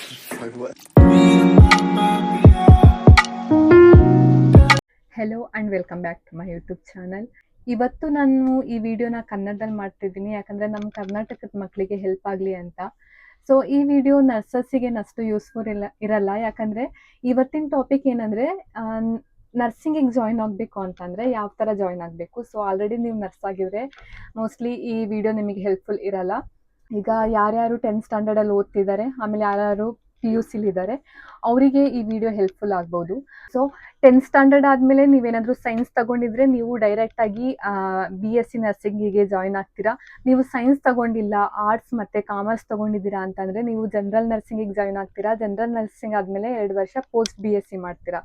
Hello and welcome back to my YouTube channel. ಇವತ್ತು ನಾನು ಈ ವಿಡಿಯೋನ ಕನ್ನಡದಲ್ಲಿ ಮಾಡ್ತಿದ್ದೀನಿ, ಯಾಕಂದರೆ ನಮ್ಮ ಕರ್ನಾಟಕದ ಮಕ್ಕಳಿಗೆ ಹೆಲ್ಪ್ ಆಗಲಿ ಅಂತ. ಸೊ ಈ ವಿಡಿಯೋ ನರ್ಸಸ್ಸಿಗೆ ಅಷ್ಟು ಯೂಸ್ಫುಲ್ ಇರಲ್ಲ, ಯಾಕಂದರೆ ಇವತ್ತಿನ ಟಾಪಿಕ್ ಏನಂದರೆ ನರ್ಸಿಂಗಿಗೆ ಜಾಯ್ನ್ ಆಗಬೇಕು ಅಂತಂದರೆ ಯಾವ ಥರ ಜಾಯ್ನ್ ಆಗಬೇಕು. ಸೊ ಆಲ್ರೆಡಿ ನೀವು ನರ್ಸ್ ಆಗಿದ್ರೆ ಮೋಸ್ಟ್ಲಿ ಈ ವಿಡಿಯೋ ನಿಮಗೆ ಹೆಲ್ಪ್ಫುಲ್ ಇರಲ್ಲ. ಈಗ ಯಾರ್ಯಾರು 10th ಸ್ಟ್ಯಾಂಡರ್ಡಲ್ಲಿ ಓದ್ತಿದ್ದಾರೆ, ಆಮೇಲೆ ಯಾರ್ಯಾರು PUC ಇದ್ದಾರೆ, ಅವರಿಗೆ ಈ ವಿಡಿಯೋ ಹೆಲ್ಪ್ಫುಲ್ ಆಗ್ಬೋದು. ಸೊ 10th ಸ್ಟ್ಯಾಂಡರ್ಡ್ ಆದಮೇಲೆ ನೀವೇನಾದರೂ ಸೈನ್ಸ್ ತಗೊಂಡಿದ್ರೆ ನೀವು ಡೈರೆಕ್ಟಾಗಿ BSc ನರ್ಸಿಂಗಿಗೆ ಜಾಯ್ನ್ ಆಗ್ತೀರಾ. ನೀವು ಸೈನ್ಸ್ ತಗೊಂಡಿಲ್ಲ, ಆರ್ಟ್ಸ್ ಮತ್ತು ಕಾಮರ್ಸ್ ತಗೊಂಡಿದ್ದೀರಾ ಅಂತಂದರೆ ನೀವು ಜನರಲ್ ನರ್ಸಿಂಗಿಗೆ ಜಾಯ್ನ್ ಆಗ್ತೀರಾ. ಜನರಲ್ ನರ್ಸಿಂಗ್ ಆದಮೇಲೆ 2 ವರ್ಷ ಪೋಸ್ಟ್ BSc ಮಾಡ್ತೀರಾ.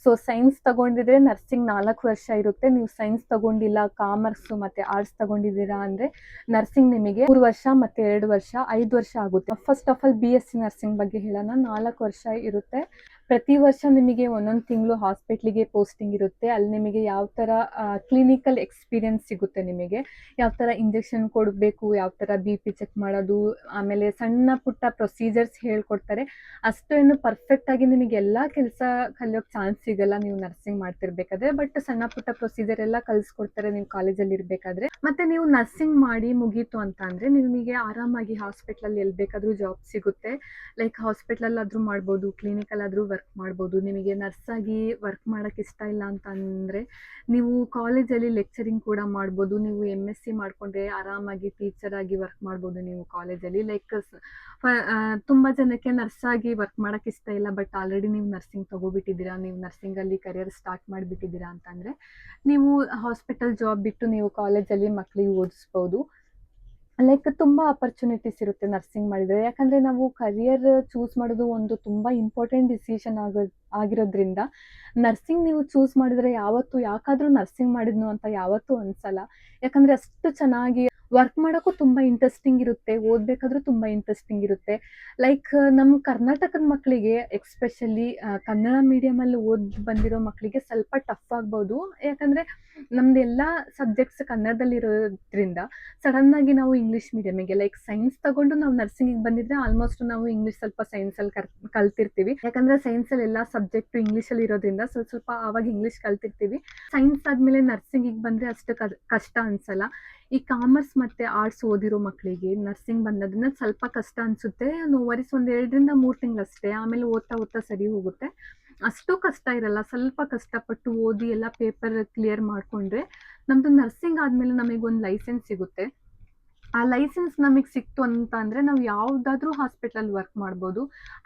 ಸೊ ಸೈನ್ಸ್ ತಗೊಂಡಿದ್ರೆ ನರ್ಸಿಂಗ್ 4 ವರ್ಷ ಇರುತ್ತೆ. ನೀವು ಸೈನ್ಸ್ ತಗೊಂಡಿಲ್ಲ, ಕಾಮರ್ಸು ಮತ್ತು ಆರ್ಟ್ಸ್ ತಗೊಂಡಿದ್ದೀರಾ ಅಂದರೆ ನರ್ಸಿಂಗ್ ನಿಮಗೆ 3 ವರ್ಷ ಮತ್ತು 2 ವರ್ಷ 5 ವರ್ಷ ಆಗುತ್ತೆ. First of all BSc nursing ಬಗ್ಗೆ ಹೇಳೋಣ. 4 ವರ್ಷ ಇರುತ್ತೆ. ಪ್ರತಿ ವರ್ಷ ನಿಮಗೆ ಒಂದೊಂದು ತಿಂಗಳು ಹಾಸ್ಪಿಟ್ಲಿಗೆ ಪೋಸ್ಟಿಂಗ್ ಇರುತ್ತೆ. ಅಲ್ಲಿ ನಿಮಗೆ ಯಾವ ಥರ ಕ್ಲಿನಿಕಲ್ ಎಕ್ಸ್ಪೀರಿಯನ್ಸ್ ಸಿಗುತ್ತೆ, ನಿಮಗೆ ಯಾವ ಥರ ಇಂಜೆಕ್ಷನ್ ಕೊಡಬೇಕು, ಯಾವ ಥರ BP ಚೆಕ್ ಮಾಡೋದು, ಆಮೇಲೆ ಸಣ್ಣ ಪುಟ್ಟ ಪ್ರೊಸೀಜರ್ಸ್ ಹೇಳ್ಕೊಡ್ತಾರೆ. ಅಷ್ಟೇನು ಪರ್ಫೆಕ್ಟಾಗಿ ನಿಮಗೆ ಎಲ್ಲ ಕೆಲಸ ಕಲಿಯೋಕ್ಕೆ ಚಾನ್ಸ್ ಸಿಗಲ್ಲ ನೀವು ನರ್ಸಿಂಗ್ ಮಾಡ್ತಿರ್ಬೇಕಾದ್ರೆ. ಬಟ್ ಸಣ್ಣ ಪುಟ್ಟ ಪ್ರೊಸೀಜರ್ ಎಲ್ಲ ಕಲಿಸ್ಕೊಡ್ತಾರೆ ನೀವು ಕಾಲೇಜಲ್ಲಿ ಇರಬೇಕಾದ್ರೆ. ಮತ್ತು ನೀವು ನರ್ಸಿಂಗ್ ಮಾಡಿ ಮುಗೀತು ಅಂತ ಅಂದರೆ ನಿಮಗೆ ಆರಾಮಾಗಿ ಹಾಸ್ಪಿಟ್ಲಲ್ಲಿ ಎಲ್ಲಿ ಬೇಕಾದರೂ ಜಾಬ್ ಸಿಗುತ್ತೆ. ಲೈಕ್ ಹಾಸ್ಪಿಟ್ಲಲ್ಲಾದರೂ ಮಾಡ್ಬೋದು, ಕ್ಲಿನಿಕಲ್ಲಾದರೂ ವರ್ಕ್ ಮಾಡ್ಬೋದು. ನಿಮಗೆ ನರ್ಸಾಗಿ ವರ್ಕ್ ಮಾಡೋಕ್ಕೆ ಇಷ್ಟ ಇಲ್ಲ ಅಂತಂದರೆ ನೀವು ಕಾಲೇಜಲ್ಲಿ ಲೆಕ್ಚರಿಂಗ್ ಕೂಡ ಮಾಡ್ಬೋದು. ನೀವು MSc ಮಾಡಿಕೊಂಡ್ರೆ ಆರಾಮಾಗಿ ಟೀಚರಾಗಿ ವರ್ಕ್ ಮಾಡ್ಬೋದು ನೀವು ಕಾಲೇಜಲ್ಲಿ. ಲೈಕ್ ತುಂಬ ಜನಕ್ಕೆ ನರ್ಸಾಗಿ ವರ್ಕ್ ಮಾಡೋಕ್ಕೆ ಇಷ್ಟ ಇಲ್ಲ, ಬಟ್ ಆಲ್ರೆಡಿ ನೀವು ನರ್ಸಿಂಗ್ ತೊಗೊಬಿಟ್ಟಿದ್ದೀರಾ, ನೀವು ನರ್ಸಿಂಗಲ್ಲಿ ಕರಿಯರ್ ಸ್ಟಾರ್ಟ್ ಮಾಡಿಬಿಟ್ಟಿದ್ದೀರಾ ಅಂತಂದರೆ ನೀವು ಹಾಸ್ಪಿಟಲ್ ಜಾಬ್ ಬಿಟ್ಟು ನೀವು ಕಾಲೇಜಲ್ಲಿ ಮಕ್ಕಳಿಗೆ ಓದಿಸ್ಬೋದು. ಲೈಕ್ ತುಂಬ ಆಪರ್ಚುನಿಟೀಸ್ ಇರುತ್ತೆ ನರ್ಸಿಂಗ್ ಮಾಡಿದರೆ. ಯಾಕಂದರೆ ನಾವು ಕರಿಯರ್ ಚೂಸ್ ಮಾಡೋದು ಒಂದು ತುಂಬ ಇಂಪಾರ್ಟೆಂಟ್ ಡಿಸಿಷನ್ ಆಗಿರೋದ್ರಿಂದ ನರ್ಸಿಂಗ್ ನೀವು ಚೂಸ್ ಮಾಡಿದರೆ ಯಾವತ್ತೂ ಯಾಕಾದರೂ ನರ್ಸಿಂಗ್ ಮಾಡಿದ್ನು ಅಂತ ಯಾವತ್ತೂ ಅನಿಸಲ್ಲ. ಯಾಕಂದರೆ ಅಷ್ಟು ಚೆನ್ನಾಗಿ ವರ್ಕ್ ಮಾಡೋಕ್ಕೂ ತುಂಬ ಇಂಟ್ರೆಸ್ಟಿಂಗ್ ಇರುತ್ತೆ, ಓದಬೇಕಾದ್ರೂ ತುಂಬ ಇಂಟ್ರೆಸ್ಟಿಂಗ್ ಇರುತ್ತೆ. ಲೈಕ್ ನಮ್ಮ ಕರ್ನಾಟಕದ ಮಕ್ಕಳಿಗೆ ಎಕ್ಸ್ಪೆಷಲಿ ಕನ್ನಡ ಮೀಡಿಯಮಲ್ಲಿ ಓದಿ ಬಂದಿರೋ ಮಕ್ಕಳಿಗೆ ಸ್ವಲ್ಪ ಟಫ್ ಆಗ್ಬೋದು. ಯಾಕಂದರೆ ನಮ್ಮದೆಲ್ಲ ಸಬ್ಜೆಕ್ಟ್ಸ್ ಕನ್ನಡದಲ್ಲಿರೋದ್ರಿಂದ ಸಡನ್ನಾಗಿ ನಾವು ಇಂಗ್ಲೀಷ್ ಮೀಡಿಯಮಿಗೆ ಲೈಕ್ ಸೈನ್ಸ್ ತಗೊಂಡು ನಾವು ನರ್ಸಿಂಗಿಗೆ ಬಂದಿದ್ರೆ ಆಲ್ಮೋಸ್ಟ್ ನಾವು ಇಂಗ್ಲೀಷ್ ಸ್ವಲ್ಪ ಸೈನ್ಸಲ್ಲಿ ಕಲ್ತಿರ್ತೀವಿ. ಯಾಕಂದರೆ ಸೈನ್ಸಲ್ಲಿ ಎಲ್ಲ ಸಬ್ಜೆಕ್ಟು ಇಂಗ್ಲೀಷಲ್ಲಿ ಇರೋದ್ರಿಂದ ಸ್ವಲ್ಪ ಆವಾಗ ಇಂಗ್ಲೀಷ್ ಕಲ್ತಿರ್ತೀವಿ. ಸೈನ್ಸ್ ಆದಮೇಲೆ ನರ್ಸಿಂಗಿಗೆ ಬಂದರೆ ಅಷ್ಟು ಕಷ್ಟ ಅನಿಸಲ್ಲ. ಈ ಕಾಮರ್ಸ್ ಮತ್ತು ಆರ್ಟ್ಸ್ ಓದಿರೋ ಮಕ್ಕಳಿಗೆ ನರ್ಸಿಂಗ್ ಬಂದೋದ್ರಿಂದ ಸ್ವಲ್ಪ ಕಷ್ಟ ಅನಿಸುತ್ತೆ. ನೋವರಿಸ್ ಒಂದು 2 ರಿಂದ 3 ತಿಂಗಳಷ್ಟೇ, ಆಮೇಲೆ ಓದ್ತಾ ಸರಿ ಹೋಗುತ್ತೆ. ಅಷ್ಟು ಕಷ್ಟ ಇರಲ್ಲ. ಸ್ವಲ್ಪ ಕಷ್ಟಪಟ್ಟು ಓದಿ ಎಲ್ಲ ಪೇಪರ್ ಕ್ಲಿಯರ್ ಮಾಡಿಕೊಂಡ್ರೆ ನಮ್ಮದು ನರ್ಸಿಂಗ್ ಆದಮೇಲೆ ನಮಗೊಂದು ಲೈಸೆನ್ಸ್ ಸಿಗುತ್ತೆ. ಆ ಲೈಸೆನ್ಸ್ ನಮಗೆ ಸಿಕ್ತು ಅಂತ ಅಂದರೆ ನಾವು ಯಾವುದಾದ್ರೂ ಹಾಸ್ಪಿಟಲಲ್ಲಿ ವರ್ಕ್ ಮಾಡ್ಬೋದು.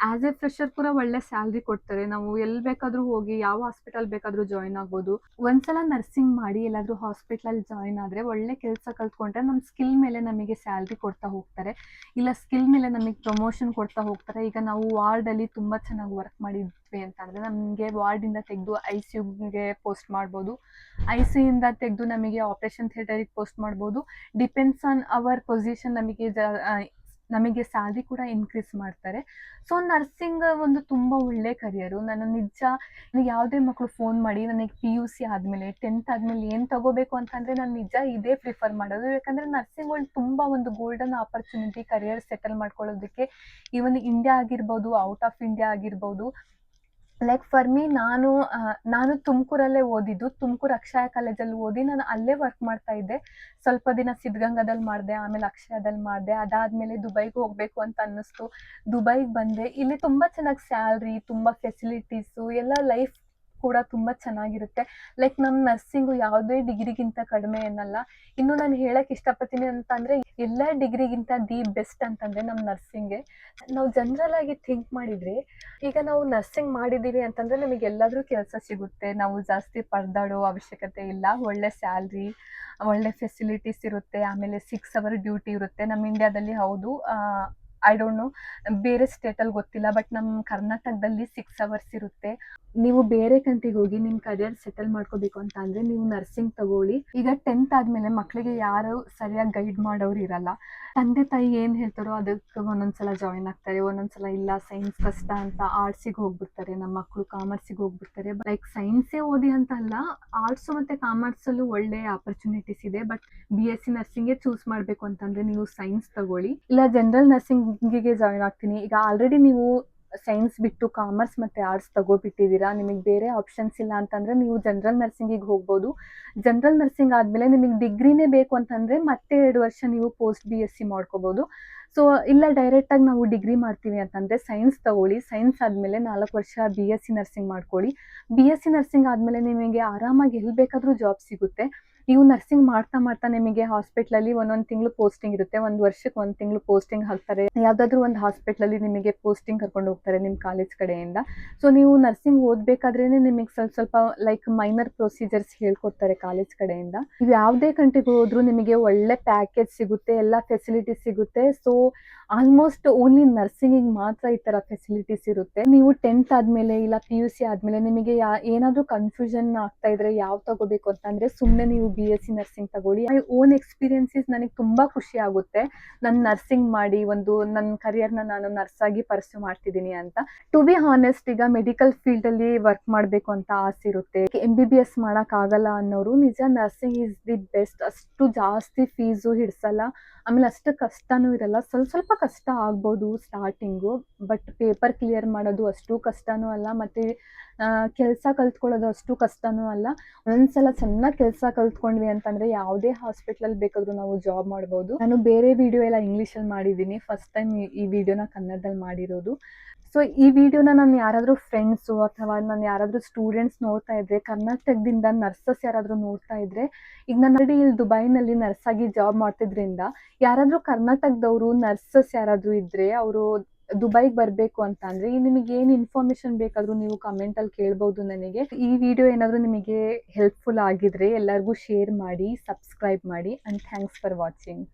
ಆ್ಯಸ್ ಎ ಫ್ರೆಷರ್ ಕೂಡ ಒಳ್ಳೆ ಸ್ಯಾಲ್ರಿ ಕೊಡ್ತಾರೆ. ನಾವು ಎಲ್ಲಿ ಬೇಕಾದರೂ ಹೋಗಿ ಯಾವ ಹಾಸ್ಪಿಟಲ್ ಬೇಕಾದರೂ ಜಾಯ್ನ್ ಆಗ್ಬೋದು. ಒಂದ್ಸಲ ನರ್ಸಿಂಗ್ ಮಾಡಿ ಎಲ್ಲಾದರೂ ಹಾಸ್ಪಿಟ್ಲಲ್ಲಿ ಜಾಯ್ನ್ ಆದರೆ ಒಳ್ಳೆ ಕೆಲಸ ಕಲ್ತ್ಕೊಂಡ್ರೆ ನಮ್ಮ ಸ್ಕಿಲ್ ಮೇಲೆ ನಮಗೆ ಸ್ಯಾಲ್ರಿ ಕೊಡ್ತಾ ಹೋಗ್ತಾರೆ, ಇಲ್ಲ ಸ್ಕಿಲ್ ಮೇಲೆ ನಮಗೆ ಪ್ರಮೋಷನ್ ಕೊಡ್ತಾ ಹೋಗ್ತಾರೆ. ಈಗ ನಾವು ವಾರ್ಡಲ್ಲಿ ತುಂಬ ಚೆನ್ನಾಗಿ ವರ್ಕ್ ಮಾಡಿದ್ವಿ ಅಂತಂದರೆ ನಮಗೆ ವಾರ್ಡಿಂದ ತೆಗೆದು ICUಗೆ ಪೋಸ್ಟ್ ಮಾಡ್ಬೋದು. ICUಯಿಂದ ತೆಗೆದು ನಮಗೆ ಆಪ್ರೇಷನ್ ಥಿಯೇಟರಿಗೆ ಪೋಸ್ಟ್ ಮಾಡ್ಬೋದು. ಡಿಪೆಂಡ್ಸ್ ಆನ್ ಅವರ್ ಪೊಸಿಷನ್ ನಮಗೆ ಸ್ಯಾಲ್ರಿ ಕೂಡ ಇನ್ಕ್ರೀಸ್ ಮಾಡ್ತಾರೆ. ಸೊ ನರ್ಸಿಂಗ್ ಒಂದು ತುಂಬ ಒಳ್ಳೆ ಕರಿಯರು. ನನಗೆ ಯಾವುದೇ ಮಕ್ಕಳು ಫೋನ್ ಮಾಡಿ ನನಗೆ PUC ಆದಮೇಲೆ 10th ಆದಮೇಲೆ ಏನು ತಗೋಬೇಕು ಅಂತಂದರೆ ನಾನು ನಿಜ ಇದೇ ಪ್ರಿಫರ್ ಮಾಡೋದು. ಯಾಕಂದರೆ ನರ್ಸಿಂಗ್ ತುಂಬ ಒಂದು ಗೋಲ್ಡನ್ ಆಪರ್ಚುನಿಟಿ ಕರಿಯರ್ ಸೆಟಲ್ ಮಾಡ್ಕೊಳ್ಳೋದಕ್ಕೆ. ಈವನ್ ಇಂಡಿಯಾ ಆಗಿರ್ಬೋದು, ಔಟ್ ಆಫ್ ಇಂಡಿಯಾ ಆಗಿರ್ಬೋದು. ಲೈಕ್ ಫಾರ್ ಮೀ ನಾನು ತುಮಕೂರಲ್ಲೇ ಓದಿದ್ದು. ತುಮಕೂರು ಅಕ್ಷಯ ಕಾಲೇಜಲ್ಲಿ ಓದಿ ನಾನು ಅಲ್ಲೇ ವರ್ಕ್ ಮಾಡ್ತಾ ಇದ್ದೆ. ಸ್ವಲ್ಪ ದಿನ ಸಿದ್ಧಗಂಗಾದಲ್ಲಿ ಮಾಡಿದೆ, ಆಮೇಲೆ ಅಕ್ಷಯದಲ್ಲಿ ಮಾಡಿದೆ. ಅದಾದಮೇಲೆ ದುಬೈಗೆ ಹೋಗಬೇಕು ಅಂತ ಅನ್ನಿಸ್ತು, ದುಬೈಗೆ ಬಂದೆ. ಇಲ್ಲಿ ತುಂಬ ಚೆನ್ನಾಗಿ ಸ್ಯಾಲ್ರಿ, ತುಂಬ ಫೆಸಿಲಿಟೀಸು, ಎಲ್ಲ ಲೈಫ್ ಕೂಡ ತುಂಬ ಚೆನ್ನಾಗಿರುತ್ತೆ. ಲೈಕ್ ನಮ್ಮ ನರ್ಸಿಂಗು ಯಾವುದೇ ಡಿಗ್ರಿಗಿಂತ ಕಡಿಮೆ ಏನಲ್ಲ. ಇನ್ನು ನಾನು ಹೇಳಕ್ಕೆ ಇಷ್ಟಪಡ್ತೀನಿ ಅಂತಂದರೆ ಎಲ್ಲ ಡಿಗ್ರಿಗಿಂತ ದಿ ಬೆಸ್ಟ್ ಅಂತಂದರೆ ನಮ್ಮ ನರ್ಸಿಂಗೇ. ನಾವು ಜನರಲಾಗಿ ಥಿಂಕ್ ಮಾಡಿದರೆ ಈಗ ನಾವು ನರ್ಸಿಂಗ್ ಮಾಡಿದ್ದೀವಿ ಅಂತಂದರೆ ನಮಗೆ ಎಲ್ಲಾದರೂ ಕೆಲಸ ಸಿಗುತ್ತೆ, ನಾವು ಜಾಸ್ತಿ ಪರದಾಡೋ ಅವಶ್ಯಕತೆ ಇಲ್ಲ. ಒಳ್ಳೆ ಸ್ಯಾಲ್ರಿ, ಒಳ್ಳೆ ಫೆಸಿಲಿಟೀಸ್ ಇರುತ್ತೆ, ಆಮೇಲೆ 6 hour ಡ್ಯೂಟಿ ಇರುತ್ತೆ. ನಮ್ಮ ಇಂಡಿಯಾದಲ್ಲಿ ಹೌದು, ಐ ಡೋಂಟ್ ನೋ ಬೇರೆ ಸ್ಟೇಟಲ್ಲಿ ಗೊತ್ತಿಲ್ಲ, ಬಟ್ ನಮ್ಮ ಕರ್ನಾಟಕದಲ್ಲಿ 6 hours ಇರುತ್ತೆ. ನೀವು ಬೇರೆ ಕಂಟ್ರಿಗೆ ಹೋಗಿ ನಿಮ್ಮ ಕರಿಯರ್ ಸೆಟಲ್ ಮಾಡ್ಕೋಬೇಕು ಅಂತ ಅಂದರೆ ನೀವು ನರ್ಸಿಂಗ್ ತಗೊಳ್ಳಿ. ಈಗ 10th ಆದಮೇಲೆ ಮಕ್ಕಳಿಗೆ ಯಾರು ಸರಿಯಾಗಿ ಗೈಡ್ ಮಾಡೋರು ಇರಲ್ಲ. ತಂದೆ ತಾಯಿ ಏನು ಹೇಳ್ತಾರೋ ಅದಕ್ಕೆ ಒಂದೊಂದ್ಸಲ ಜಾಯ್ನ್ ಆಗ್ತಾರೆ, ಒಂದೊಂದ್ಸಲ ಇಲ್ಲ ಸೈನ್ಸ್ ಕಷ್ಟ ಅಂತ ಆರ್ಟ್ಸಿಗೆ ಹೋಗ್ಬಿಡ್ತಾರೆ. ನಮ್ಮ ಮಕ್ಕಳು ಕಾಮರ್ಸಿಗೆ ಹೋಗ್ಬಿಡ್ತಾರೆ. ಲೈಕ್ ಸೈನ್ಸೇ ಓದಿ ಅಂತ ಅಲ್ಲ, ಆರ್ಟ್ಸು ಮತ್ತು ಕಾಮರ್ಸಲ್ಲೂ ಒಳ್ಳೆ ಆಪರ್ಚುನಿಟೀಸ್ ಇದೆ. ಬಟ್ BSc ನರ್ಸಿಂಗೇ ಚೂಸ್ ಮಾಡಬೇಕು ಅಂತಂದರೆ ನೀವು ಸೈನ್ಸ್ ತಗೊಳ್ಳಿ, ಇಲ್ಲ ಜನರಲ್ ನರ್ಸಿಂಗಿಗೆ ಜಾಯ್ನ್ ಆಗ್ತೀನಿ. ಈಗ ಆಲ್ರೆಡಿ ನೀವು ಸೈನ್ಸ್ ಬಿಟ್ಟು ಕಾಮರ್ಸ್ ಮತ್ತು ಆರ್ಟ್ಸ್ ತಗೋಬಿಟ್ಟಿದ್ದೀರಾ, ನಿಮಗೆ ಬೇರೆ ಆಪ್ಷನ್ಸ್ ಇಲ್ಲ ಅಂತಂದರೆ ನೀವು ಜನರಲ್ ನರ್ಸಿಂಗಿಗೆ ಹೋಗ್ಬೋದು. ಜನರಲ್ ನರ್ಸಿಂಗ್ ಆದಮೇಲೆ ನಿಮಗೆ ಡಿಗ್ರಿನೇ ಬೇಕು ಅಂತಂದರೆ ಮತ್ತೆ 2 ವರ್ಷ ನೀವು ಪೋಸ್ಟ್ BSc ಮಾಡ್ಕೋಬೋದು. ಸೊ ಇಲ್ಲ ಡೈರೆಕ್ಟಾಗಿ ನಾವು ಡಿಗ್ರಿ ಮಾಡ್ತೀವಿ ಅಂತಂದರೆ ಸೈನ್ಸ್ ತಗೊಳ್ಳಿ. ಸೈನ್ಸ್ ಆದಮೇಲೆ 4 ವರ್ಷ BSc ನರ್ಸಿಂಗ್ ಮಾಡ್ಕೊಳ್ಳಿ. BSc ನರ್ಸಿಂಗ್ ಆದಮೇಲೆ ನಿಮಗೆ ಆರಾಮಾಗಿ ಎಲ್ಲಿ ಬೇಕಾದರೂ ಜಾಬ್ ಸಿಗುತ್ತೆ. ನೀವು ನರ್ಸಿಂಗ್ ಮಾಡ್ತಾ ಮಾಡ್ತಾ ನಿಮಗೆ ಹಾಸ್ಪಿಟ್ಲಲ್ಲಿ ಒಂದೊಂದು ತಿಂಗಳು ಪೋಸ್ಟಿಂಗ್ ಇರುತ್ತೆ. 1 ವರ್ಷಕ್ಕೆ 1 ತಿಂಗಳು ಪೋಸ್ಟಿಂಗ್ ಹಾಕ್ತಾರೆ. ಯಾವುದಾದ್ರೂ ಒಂದು ಹಾಸ್ಪಿಟ್ಲಲ್ಲಿ ನಿಮಗೆ ಪೋಸ್ಟಿಂಗ್ ಕರ್ಕೊಂಡು ಹೋಗ್ತಾರೆ ನಿಮ್ಮ ಕಾಲೇಜ್ ಕಡೆಯಿಂದ. ಸೊ ನೀವು ನರ್ಸಿಂಗ್ ಓದಬೇಕಾದ್ರೇನೆ ನಿಮಗೆ ಸ್ವಲ್ಪ ಲೈಕ್ ಮೈನರ್ ಪ್ರೊಸೀಜರ್ಸ್ ಹೇಳ್ಕೊಡ್ತಾರೆ ಕಾಲೇಜ್ ಕಡೆಯಿಂದ. ನೀವು ಯಾವುದೇ ಕಂಟ್ರಿಗೆ ಹೋದ್ರೂ ನಿಮಗೆ ಒಳ್ಳೆ ಪ್ಯಾಕೇಜ್ ಸಿಗುತ್ತೆ, ಎಲ್ಲ ಫೆಸಿಲಿಟೀಸ್ ಸಿಗುತ್ತೆ. ಸೊ ಆಲ್ಮೋಸ್ಟ್ ಓನ್ಲಿ ನರ್ಸಿಂಗಿಗೆ ಮಾತ್ರ ಈ ಥರ ಫೆಸಿಲಿಟೀಸ್ ಇರುತ್ತೆ. ನೀವು 10th ಆದಮೇಲೆ ಇಲ್ಲ PUC ಆದಮೇಲೆ ನಿಮಗೆ ಏನಾದರೂ ಕನ್ಫ್ಯೂಷನ್ ಆಗ್ತಾ ಇದ್ರೆ ಯಾವ್ದು ತಗೋಬೇಕು ಅಂತಂದರೆ ಸುಮ್ಮನೆ ನೀವು BSc ನರ್ಸಿಂಗ್ ತಗೊಳ್ಳಿ. ಮೈ ಓನ್ ಎಕ್ಸ್ಪೀರಿಯನ್ಸಸ್ ನನಗೆ ತುಂಬ ಖುಷಿ ಆಗುತ್ತೆ. ನಾನು ನರ್ಸಿಂಗ್ ಮಾಡಿ ನನ್ನ ಕರಿಯರ್ನ ನಾನು ನರ್ಸಾಗಿ ಪರ್ಸ್ಯೂ ಮಾಡ್ತಿದ್ದೀನಿ ಅಂತ. ಟು ಬಿ ಹಾನೆಸ್ಟ್, ಈಗ ಮೆಡಿಕಲ್ ಫೀಲ್ಡಲ್ಲಿ ವರ್ಕ್ ಮಾಡಬೇಕು ಅಂತ ಆಸೆ ಇರುತ್ತೆ. MBBS ಮಾಡೋಕ್ಕಾಗಲ್ಲ ಅನ್ನೋರು ನಿಜ ನರ್ಸಿಂಗ್ ಈಸ್ ದಿ ಬೆಸ್ಟ್. ಅಷ್ಟು ಜಾಸ್ತಿ ಫೀಸು ಹಿಡಿಸಲ್ಲ, ಆಮೇಲೆ ಅಷ್ಟು ಕಷ್ಟನೂ ಇರಲ್ಲ. ಸ್ವಲ್ಪ ಕಷ್ಟ ಆಗ್ಬೋದು ಸ್ಟಾರ್ಟಿಂಗು, ಬಟ್ ಪೇಪರ್ ಕ್ಲಿಯರ್ ಮಾಡೋದು ಅಷ್ಟು ಕಷ್ಟನೂ ಅಲ್ಲ, ಮತ್ತು ಕೆಲಸ ಕಲ್ತ್ಕೊಳ್ಳೋದು ಅಷ್ಟು ಕಷ್ಟನೂ ಅಲ್ಲ. ಒಂದ್ಸಲ ಚೆನ್ನಾಗಿ ಕೆಲಸ ಕಲ್ತ್ಕೊಂಡ್ವಿ ಅಂತಂದರೆ ಯಾವುದೇ ಹಾಸ್ಪಿಟ್ಲಲ್ಲಿ ಬೇಕಾದರೂ ನಾವು ಜಾಬ್ ಮಾಡ್ಬೋದು. ನಾನು ಬೇರೆ ವಿಡಿಯೋ ಎಲ್ಲ ಇಂಗ್ಲೀಷಲ್ಲಿ ಮಾಡಿದ್ದೀನಿ, ಫಸ್ಟ್ ಟೈಮ್ ಈ ವಿಡಿಯೋನ ಕನ್ನಡದಲ್ಲಿ ಮಾಡಿರೋದು. ಸೊ ಈ ವಿಡಿಯೋನ ನಾನು ಯಾರಾದರೂ ಫ್ರೆಂಡ್ಸು ಅಥವಾ ನಾನು ಯಾರಾದರೂ ಸ್ಟೂಡೆಂಟ್ಸ್ ನೋಡ್ತಾ ಇದ್ದರೆ, ಕರ್ನಾಟಕದಿಂದ ನರ್ಸಸ್ ಯಾರಾದರೂ ನೋಡ್ತಾ ಇದ್ದರೆ, ಈಗ ನಾನು ಆಲ್ರೆಡಿ ಇಲ್ಲಿ ದುಬೈನಲ್ಲಿ ನರ್ಸಾಗಿ ಜಾಬ್ ಮಾಡ್ತಿದ್ರಿಂದ ಯಾರಾದರೂ ಕರ್ನಾಟಕದವರು ನರ್ಸಸ್ ಯಾರಾದರೂ ಇದ್ದರೆ ಅವರು ದುಬೈಗೆ ಬರಬೇಕು ಅಂತ ಅಂದರೆ ನಿಮಗೆ ಏನು ಇನ್ಫಾರ್ಮೇಷನ್ ಬೇಕಾದರೂ ನೀವು ಕಮೆಂಟಲ್ಲಿ ಕೇಳ್ಬೋದು ನನಗೆ. ಈ ವಿಡಿಯೋ ಏನಾದರೂ ನಿಮಗೆ ಹೆಲ್ಪ್ಫುಲ್ ಆಗಿದ್ರೆ ಎಲ್ಲರಿಗೂ ಶೇರ್ ಮಾಡಿ, ಸಬ್ಸ್ಕ್ರೈಬ್ ಮಾಡಿ, ಆ್ಯಂಡ್ ಥ್ಯಾಂಕ್ಸ್ ಫಾರ್ ವಾಚಿಂಗ್.